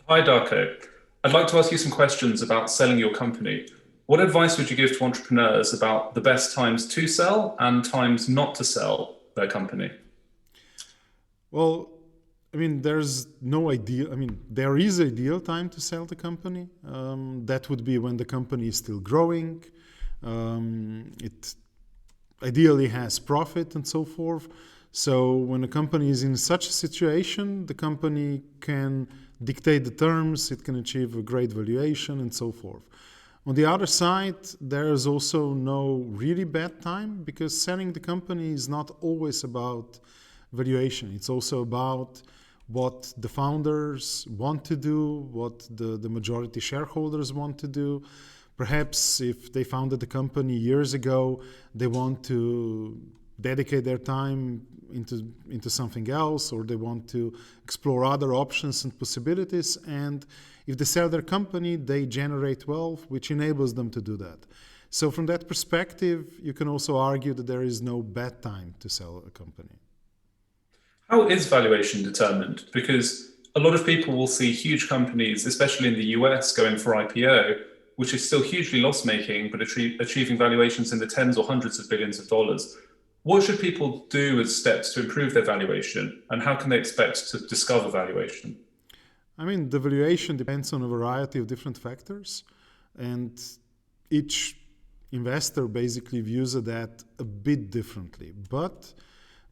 Hi, Darko. I'd like to ask you some questions about selling your company. What advice would you give to entrepreneurs about the best times to sell and times not to sell their company? Well, there's no ideal. There is ideal time to sell the company. That would be when the company is still growing. It ideally has profit and so forth. So when a company is in such a situation, the company can dictate the terms, it can achieve a great valuation and so forth. On the other side, there is also no really bad time because selling the company is not always about valuation. It's also about what the founders want to do, what the majority shareholders want to do. Perhaps if they founded the company years ago, they want to dedicate their time into something else, or they want to explore other options and possibilities. And if they sell their company, they generate wealth, which enables them to do that. So from that perspective, you can also argue that there is no bad time to sell a company. How is valuation determined? Because a lot of people will see huge companies, especially in the US, going for IPO, which is still hugely loss making, but achieving valuations in the tens or hundreds of billions of dollars. What should people do as steps to improve their valuation, and how can they expect to discover valuation? The valuation depends on a variety of different factors, and each investor basically views that a bit differently. But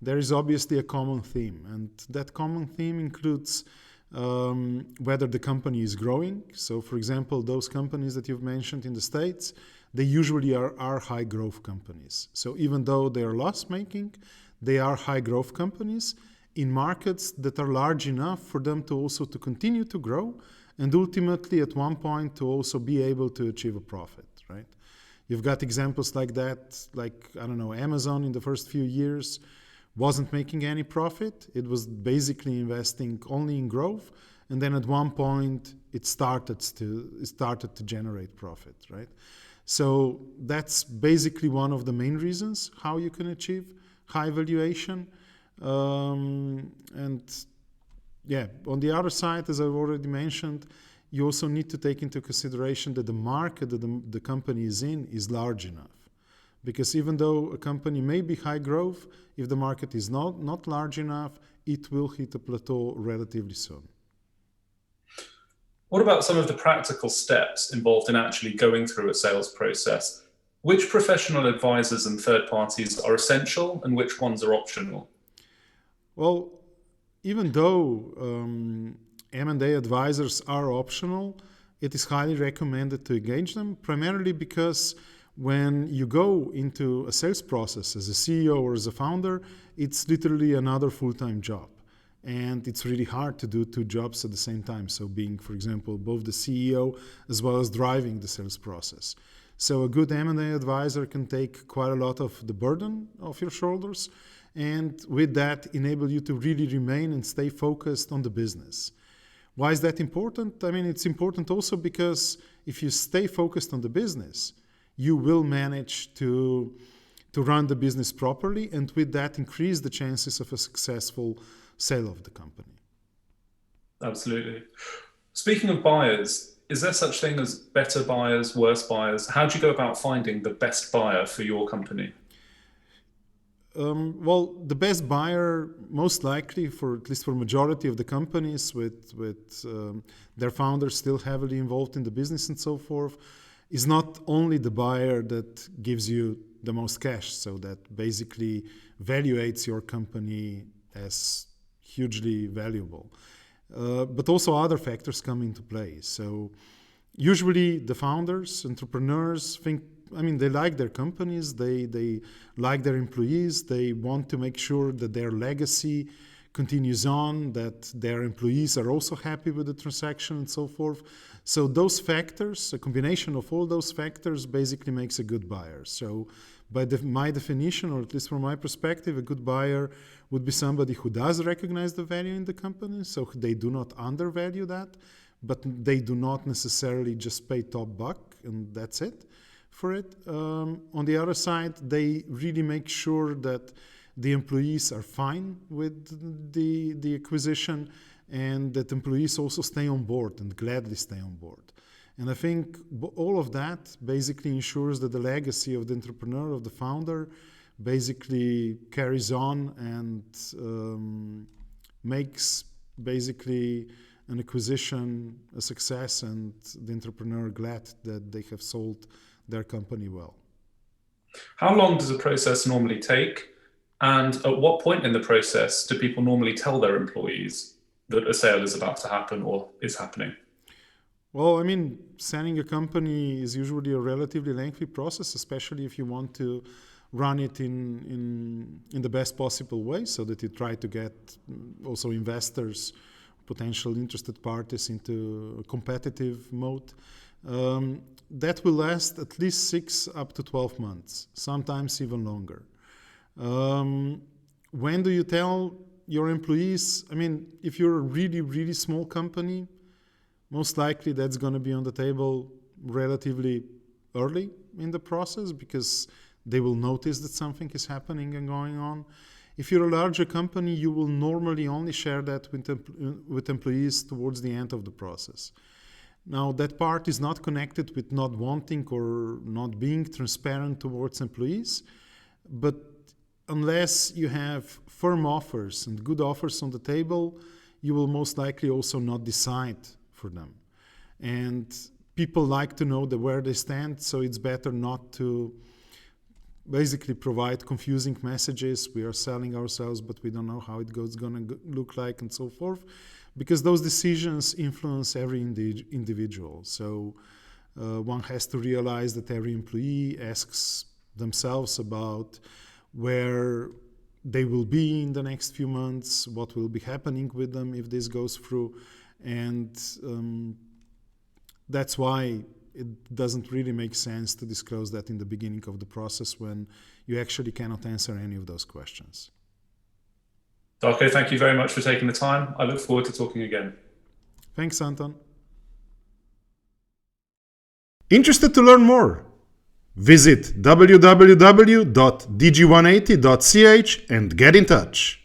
there is obviously a common theme, and that common theme includes whether the company is growing. So, for example, those companies that you've mentioned in the States, they usually are high growth companies. So even though they are loss making, they are high growth companies in markets that are large enough for them to also to continue to grow and ultimately at one point to also be able to achieve a profit, right? You've got examples like that, like, I don't know, Amazon in the first few years wasn't making any profit. It was basically investing only in growth. And then at one point it started to generate profit, right? So that's basically one of the main reasons how you can achieve high valuation. And yeah, on the other side, as I've already mentioned, you also need to take into consideration that the market that the company is in is large enough. Because even though a company may be high growth, if the market is not large enough, it will hit a plateau relatively soon. What about some of the practical steps involved in actually going through a sales process? Which professional advisors and third parties are essential and which ones are optional? Well, even though M&A advisors are optional, it is highly recommended to engage them, primarily because when you go into a sales process as a CEO or as a founder, it's literally another full-time job. And it's really hard to do two jobs at the same time. So being, for example, both the CEO as well as driving the sales process. So a good M&A advisor can take quite a lot of the burden off your shoulders, and with that enable you to really remain and stay focused on the business. Why is that important? It's important also because if you stay focused on the business, you will manage to run the business properly, and with that increase the chances of a successful sale of the company. Absolutely. Speaking of buyers, is there such thing as better buyers, worse buyers? How do you go about finding the best buyer for your company? Well, the best buyer, most likely, for at least for majority of the companies with their founders still heavily involved in the business and so forth, is not only the buyer that gives you the most cash, so that basically valuates your company as hugely valuable, but also other factors come into play. So usually the founders, entrepreneurs think, they like their companies, they like their employees, they want to make sure that their legacy continues on, that their employees are also happy with the transaction and so forth. So those factors, a combination of all those factors basically makes a good buyer. So by my definition, or at least from my perspective, a good buyer would be somebody who does recognize the value in the company, so they do not undervalue that, but they do not necessarily just pay top buck and that's it for it. On the other side, they really make sure that the employees are fine with the acquisition, and that employees also stay on board and gladly stay on board. And I think all of that basically ensures that the legacy of the entrepreneur, of the founder, basically carries on and makes basically an acquisition a success, and the entrepreneur glad that they have sold their company well. How long does a process normally take? And at what point in the process do people normally tell their employees that a sale is about to happen or is happening? Well, I mean, selling a company is usually a relatively lengthy process, especially if you want to run it in the best possible way, so that you try to get also investors, potential interested parties into a competitive mode. That will last at least 6 up to 12 months, sometimes even longer. When do you tell your employees? I mean, if you're a really, really small company, most likely that's going to be on the table relatively early in the process, because they will notice that something is happening and going on. If you're a larger company, you will normally only share that with employees towards the end of the process. Now, that part is not connected with not wanting or not being transparent towards employees, but unless you have firm offers and good offers on the table, you will most likely also not decide for them. And people like to know where they stand, so it's better not to basically provide confusing messages. We are selling ourselves, but we don't know how it's going to look like, and so forth, because those decisions influence every individual. So one has to realize that every employee asks themselves about where they will be in the next few months, what will be happening with them if this goes through. And that's why it doesn't really make sense to disclose that in the beginning of the process, when you actually cannot answer any of those questions. Darko, thank you very much for taking the time. I look forward to talking again. Thanks, Anton. Interested to learn more? Visit www.dg180.ch and get in touch.